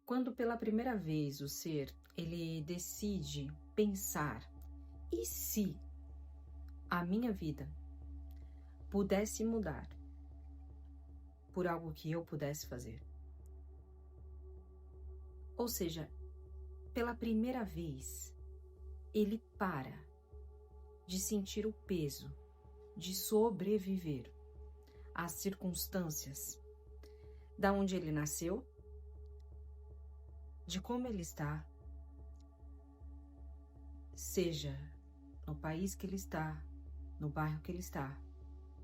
Quando pela primeira vez o ser, ele decide pensar, e se a minha vida pudesse mudar por algo que eu pudesse fazer? Ou seja, pela primeira vez, ele para de sentir o peso de sobreviver às circunstâncias da onde ele nasceu, de como ele está, seja no país que ele está, no bairro que ele está,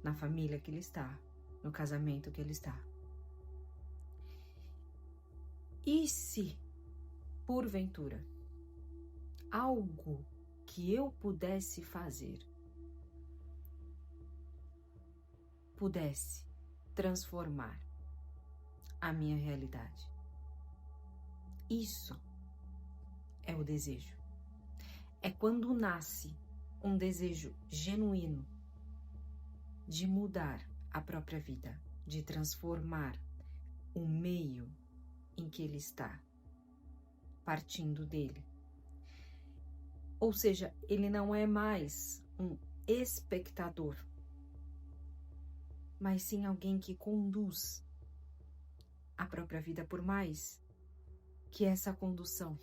na família que ele está, no casamento que ele está. E se, porventura, algo que eu pudesse fazer pudesse transformar a minha realidade? Isso é o desejo. É quando nasce um desejo genuíno de mudar a própria vida, de transformar o meio em que ele está, partindo dele. Ou seja, ele não é mais um espectador, mas sim alguém que conduz a própria vida, por mais que essa condução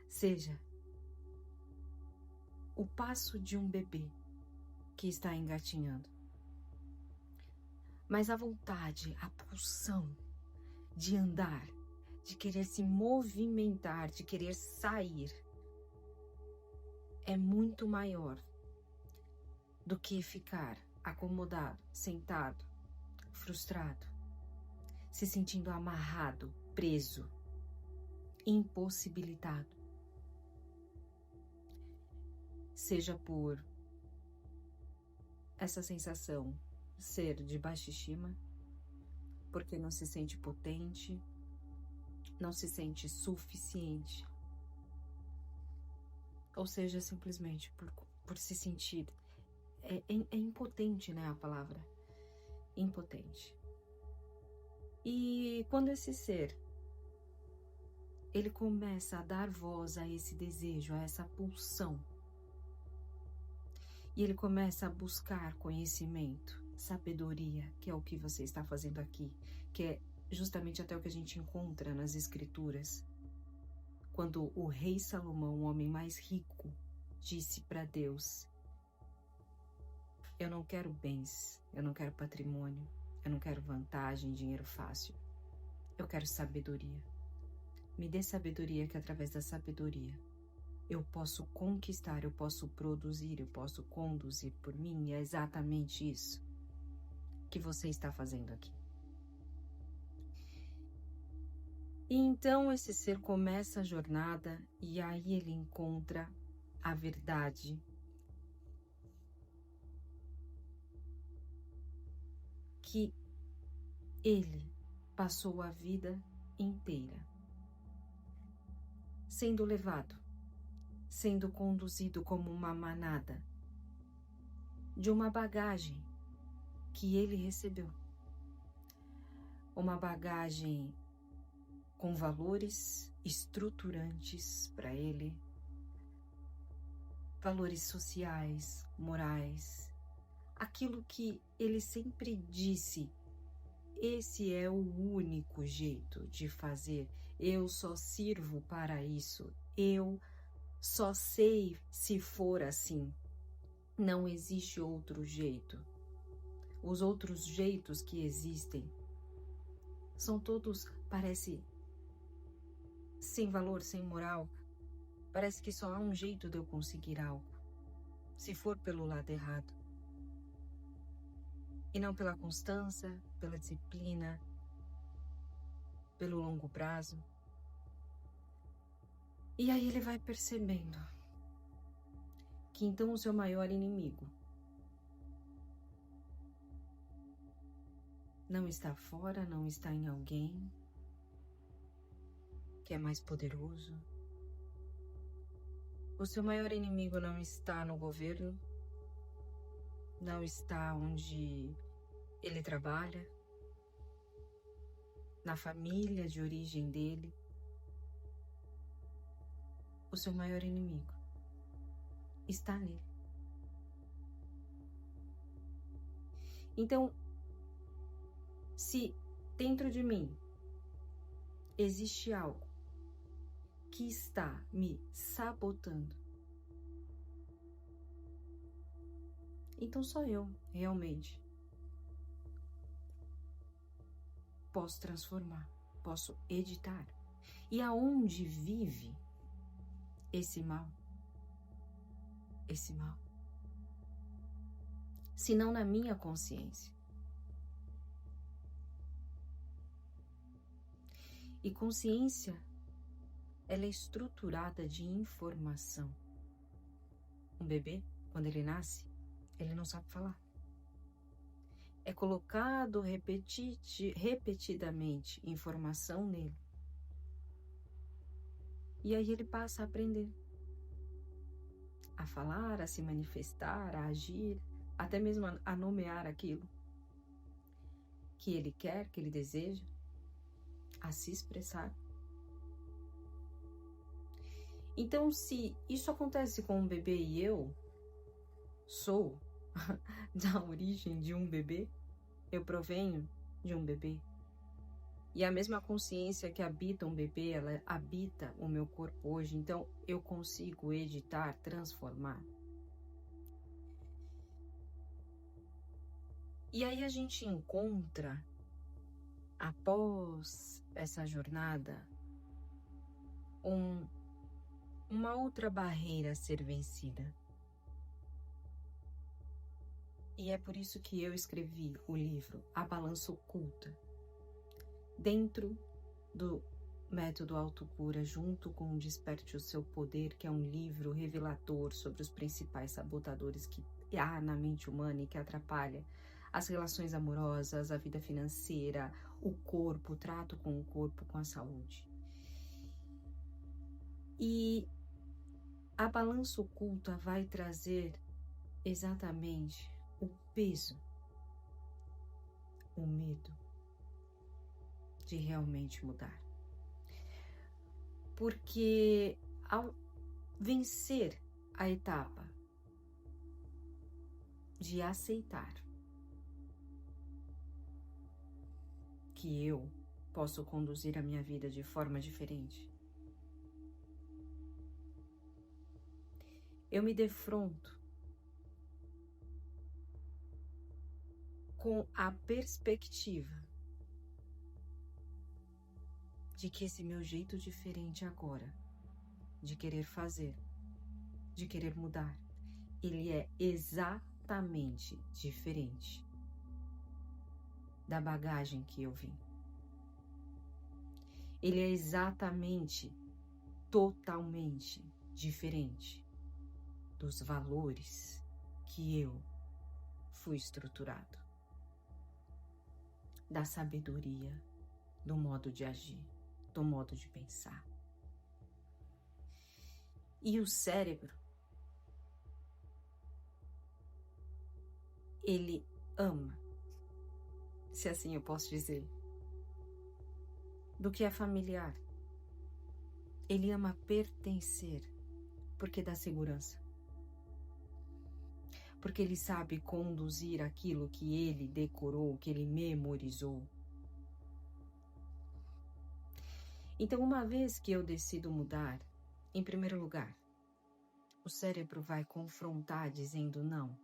seja o passo de um bebê que está engatinhando. Mas a vontade, a pulsão de andar, de querer se movimentar, de querer sair, é muito maior do que ficar acomodado, sentado, frustrado, se sentindo amarrado, preso, impossibilitado. Seja por essa sensação ser de baixa estima, porque não se sente potente, não se sente suficiente, ou seja, simplesmente por se sentir, é impotente, né, a palavra, impotente. E quando esse ser, ele começa a dar voz a esse desejo, a essa pulsão, e ele começa a buscar conhecimento, sabedoria, que é o que você está fazendo aqui, que é justamente até o que a gente encontra nas escrituras, quando o rei Salomão, o homem mais rico, disse para Deus: eu não quero bens, eu não quero patrimônio, eu não quero vantagem, dinheiro fácil, eu quero sabedoria. Me dê sabedoria, que através da sabedoria eu posso conquistar, eu posso produzir, eu posso conduzir por mim. E é exatamente isso que você está fazendo aqui. E então esse ser começa a jornada e aí ele encontra a verdade que ele passou a vida inteira sendo levado, sendo conduzido como uma manada de uma bagagem que ele recebeu. Uma bagagem com valores estruturantes para ele, valores sociais, morais, aquilo que ele sempre disse: esse é o único jeito de fazer, eu só sirvo para isso, eu só sei se for assim, não existe outro jeito. Os outros jeitos que existem são todos, parece, sem valor, sem moral. Parece que só há um jeito de eu conseguir algo, se for pelo lado errado. E não pela constância, pela disciplina, pelo longo prazo. E aí ele vai percebendo que então o seu maior inimigo não está fora, não está em alguém que é mais poderoso. O seu maior inimigo não está no governo, não está onde ele trabalha, na família de origem dele, o seu maior inimigo está nele. Então, se dentro de mim existe algo que está me sabotando, então só eu realmente posso transformar, posso editar. E aonde vive esse mal? Esse mal? Se não na minha consciência. E consciência, ela é estruturada de informação. Um bebê, quando ele nasce, ele não sabe falar. É colocado repetidamente informação nele. E aí ele passa a aprender. A falar, a se manifestar, a agir, até mesmo a nomear aquilo que ele quer, que ele deseja, a se expressar. Então, se isso acontece com um bebê e eu sou da origem de um bebê, eu provenho de um bebê, e a mesma consciência que habita um bebê, ela habita o meu corpo hoje, então eu consigo editar, transformar. E aí a gente encontra, após essa jornada, uma outra barreira a ser vencida. E é por isso que eu escrevi o livro A Balança Oculta, dentro do Método Autocura, junto com Desperte o Seu Poder, que é um livro revelador sobre os principais sabotadores que há na mente humana e que atrapalha as relações amorosas, a vida financeira, o corpo, o trato com o corpo, com a saúde. E a Balança Oculta vai trazer exatamente o peso, o medo de realmente mudar. Porque ao vencer a etapa de aceitar que eu posso conduzir a minha vida de forma diferente, eu me defronto com a perspectiva de que esse meu jeito diferente agora, de querer fazer, de querer mudar, ele é exatamente diferente da bagagem que eu vim. Ele é exatamente, totalmente diferente dos valores que eu fui estruturado, da sabedoria, do modo de agir, do modo de pensar. E o cérebro, ele ama, se assim eu posso dizer, do que é familiar. Ele ama pertencer, porque dá segurança. Porque ele sabe conduzir aquilo que ele decorou, que ele memorizou. Então, uma vez que eu decido mudar, em primeiro lugar, o cérebro vai confrontar dizendo não.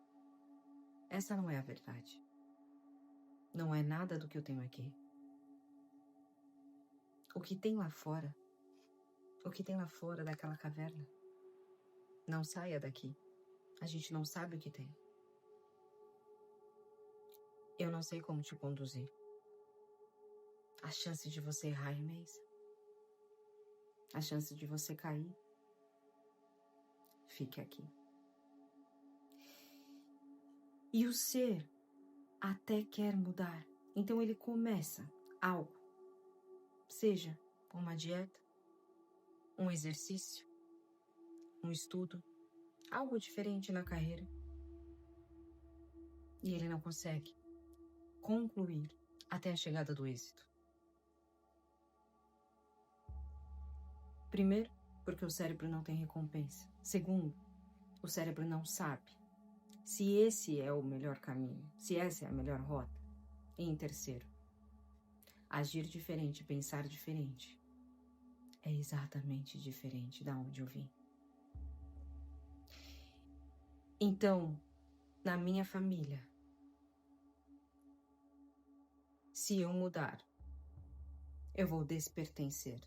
Essa não é a verdade. Não é nada do que eu tenho aqui. O que tem lá fora, o que tem lá fora daquela caverna, não saia daqui. A gente não sabe o que tem. Eu não sei como te conduzir. A chance de você errar é imensa. A chance de você cair, fique aqui. E o ser até quer mudar. Então ele começa algo. Seja uma dieta, um exercício, um estudo, algo diferente na carreira. E ele não consegue concluir até a chegada do êxito. Primeiro, porque o cérebro não tem recompensa. Segundo, o cérebro não sabe se esse é o melhor caminho, se essa é a melhor rota. E em terceiro, agir diferente, pensar diferente é exatamente diferente da onde eu vim. Então, na minha família, se eu mudar, eu vou despertencer.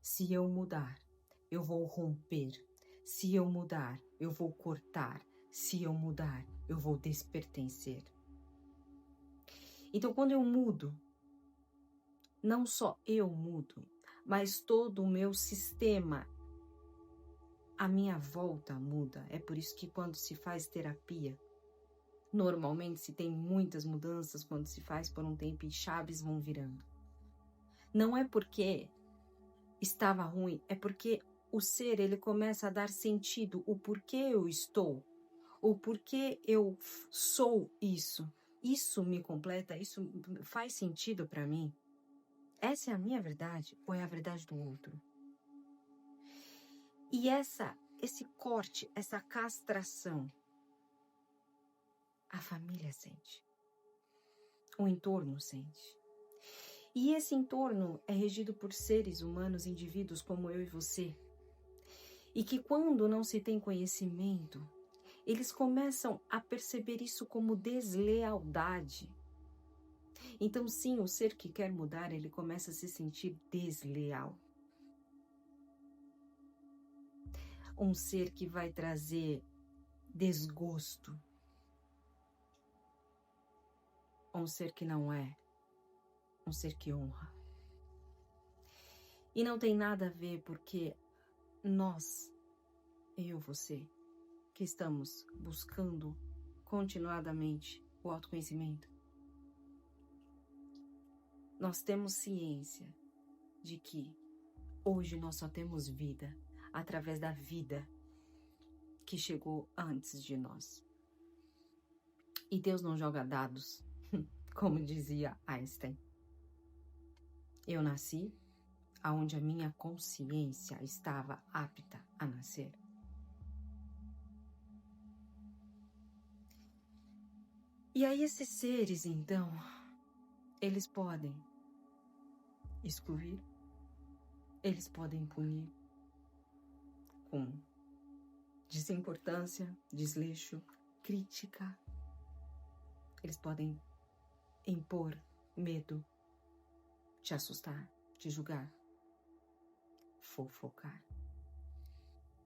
Se eu mudar, eu vou romper. Se eu mudar, eu vou cortar. Se eu mudar, eu vou despertencer. Então, quando eu mudo, não só eu mudo, mas todo o meu sistema, a minha volta muda. É por isso que quando se faz terapia, normalmente se tem muitas mudanças quando se faz por um tempo e chaves vão virando. Não é porque estava ruim, é porque o ser, ele começa a dar sentido, o porquê eu estou, o porquê eu sou isso. Isso me completa, isso faz sentido para mim. Essa é a minha verdade ou é a verdade do outro? E esse corte, essa castração, a família sente, o entorno sente. E esse entorno é regido por seres humanos, indivíduos como eu e você. E que quando não se tem conhecimento, eles começam a perceber isso como deslealdade. Então, sim, o ser que quer mudar, ele começa a se sentir desleal. Um ser que vai trazer desgosto. Um ser que não é. Um ser que honra. E não tem nada a ver porque nós, eu, você, que estamos buscando continuadamente o autoconhecimento, nós temos ciência de que hoje nós só temos vida através da vida que chegou antes de nós. E Deus não joga dados, como dizia Einstein. Eu nasci aonde a minha consciência estava apta a nascer. E aí esses seres, então, eles podem excluir, eles podem punir com desimportância, desleixo, crítica. Eles podem impor medo, te assustar, te julgar, fofocar,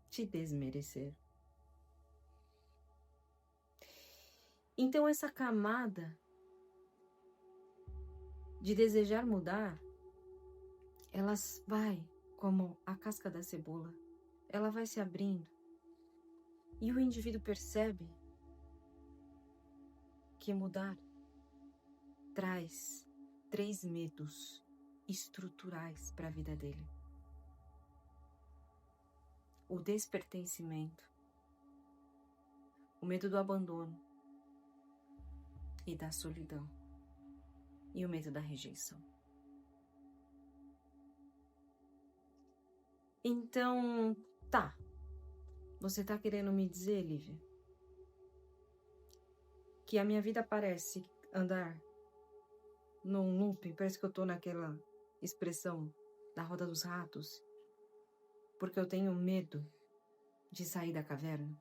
te desmerecer. Então essa camada de desejar mudar, ela vai como a casca da cebola, ela vai se abrindo e o indivíduo percebe que mudar traz 3 medos estruturais para a vida dele. O despertencimento, o medo do abandono e da solidão e o medo da rejeição. Então, tá. Você tá querendo me dizer, Lívia, que a minha vida parece andar num looping, parece que eu tô naquela expressão da roda dos ratos, porque eu tenho medo de sair da caverna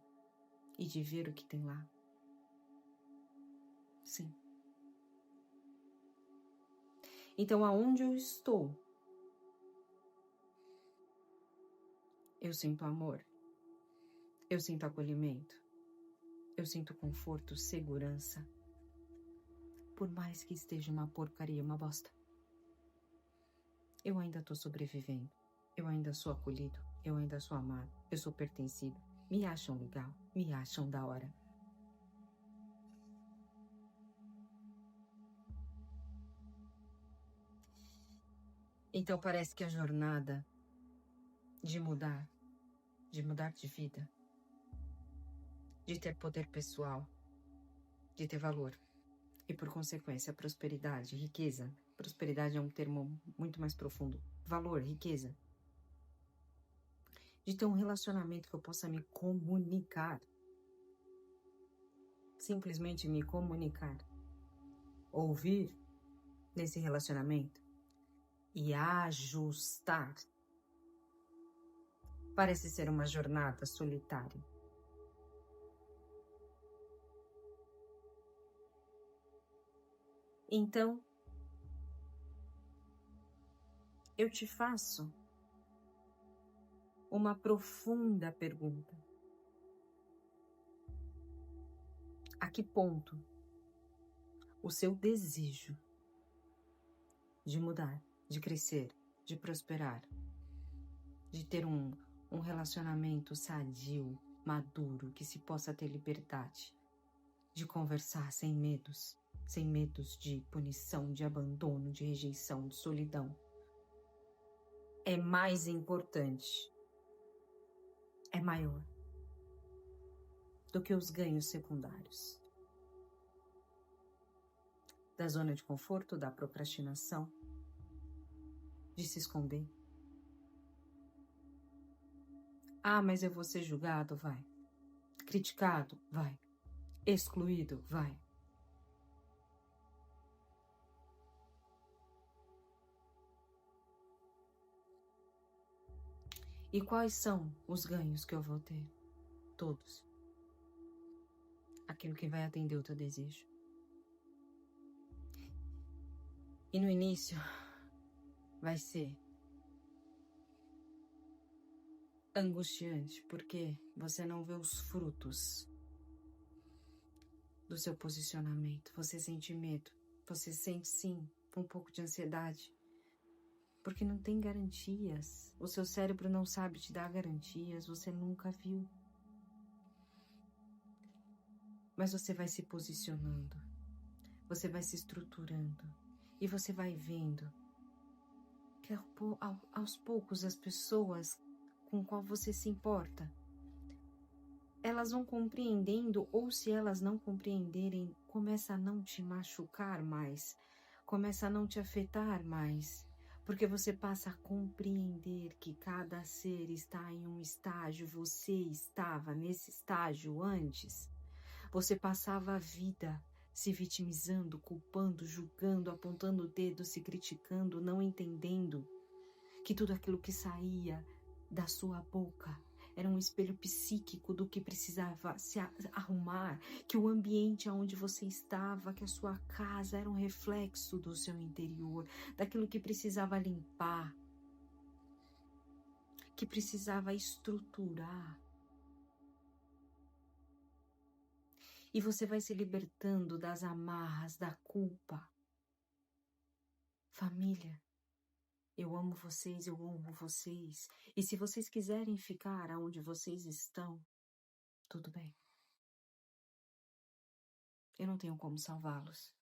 e de ver o que tem lá. Sim. Então, aonde eu estou, eu sinto amor, eu sinto acolhimento, eu sinto conforto, segurança, por mais que esteja uma porcaria, uma bosta. Eu ainda tô sobrevivendo, eu ainda sou acolhido, eu ainda sou amado, eu sou pertencido. Me acham legal, me acham da hora. Então parece que a jornada de mudar de vida, de ter poder pessoal, de ter valor e, por consequência, prosperidade, riqueza. Prosperidade é um termo muito mais profundo. Valor, riqueza. de ter um relacionamento que eu possa me comunicar. Simplesmente me comunicar. Ouvir nesse relacionamento e ajustar. Parece ser uma jornada solitária. Então, eu te faço uma profunda pergunta. A que ponto o seu desejo de mudar, de crescer, de prosperar, de ter um relacionamento sadio, maduro, que se possa ter liberdade, de conversar sem medos de punição, de abandono, de rejeição, de solidão, é mais importante, é maior do que os ganhos secundários. Da zona de conforto, da procrastinação, de se esconder. Ah, mas eu vou ser julgado? Vai. Criticado? Vai. Excluído? Vai. E quais são os ganhos que eu vou ter? Todos. Aquilo que vai atender o teu desejo. E no início vai ser angustiante, porque você não vê os frutos do seu posicionamento. Você sente medo, você sente sim um pouco de ansiedade, porque não tem garantias. O seu cérebro não sabe te dar garantias, você nunca viu. Mas você vai se posicionando, você vai se estruturando e você vai vendo que aos poucos as pessoas com qual você se importa, elas vão compreendendo, ou se elas não compreenderem, começa a não te machucar mais, começa a não te afetar mais, porque você passa a compreender que cada ser está em um estágio, você estava nesse estágio antes, você passava a vida se vitimizando, culpando, julgando, apontando o dedo, se criticando, não entendendo que tudo aquilo que saía da sua boca era um espelho psíquico do que precisava se arrumar, que o ambiente onde você estava, que a sua casa era um reflexo do seu interior, daquilo que precisava limpar, que precisava estruturar. E você vai se libertando das amarras, da culpa. Família, eu amo vocês, eu honro vocês. E se vocês quiserem ficar aonde vocês estão, tudo bem. Eu não tenho como salvá-los,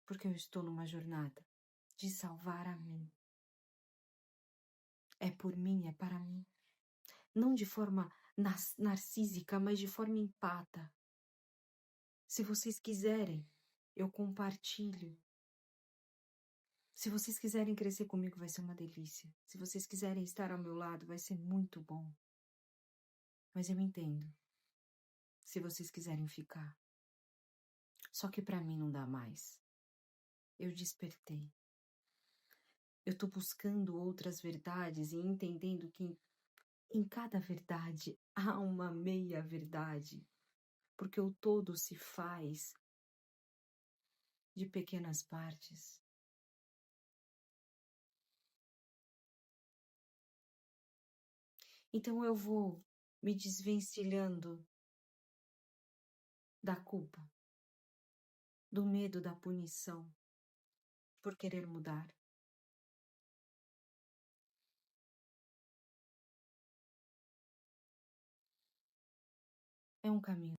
porque eu estou numa jornada de salvar a mim. É por mim, é para mim. Não de forma narcísica, mas de forma empata. Se vocês quiserem, eu compartilho. Se vocês quiserem crescer comigo, vai ser uma delícia. Se vocês quiserem estar ao meu lado, vai ser muito bom. Mas eu entendo. Se vocês quiserem ficar. Só que para mim não dá mais. Eu despertei. Eu tô buscando outras verdades e entendendo que em cada verdade há uma meia verdade. Porque o todo se faz de pequenas partes. Então eu vou me desvencilhando da culpa, do medo da punição, por querer mudar. É um caminho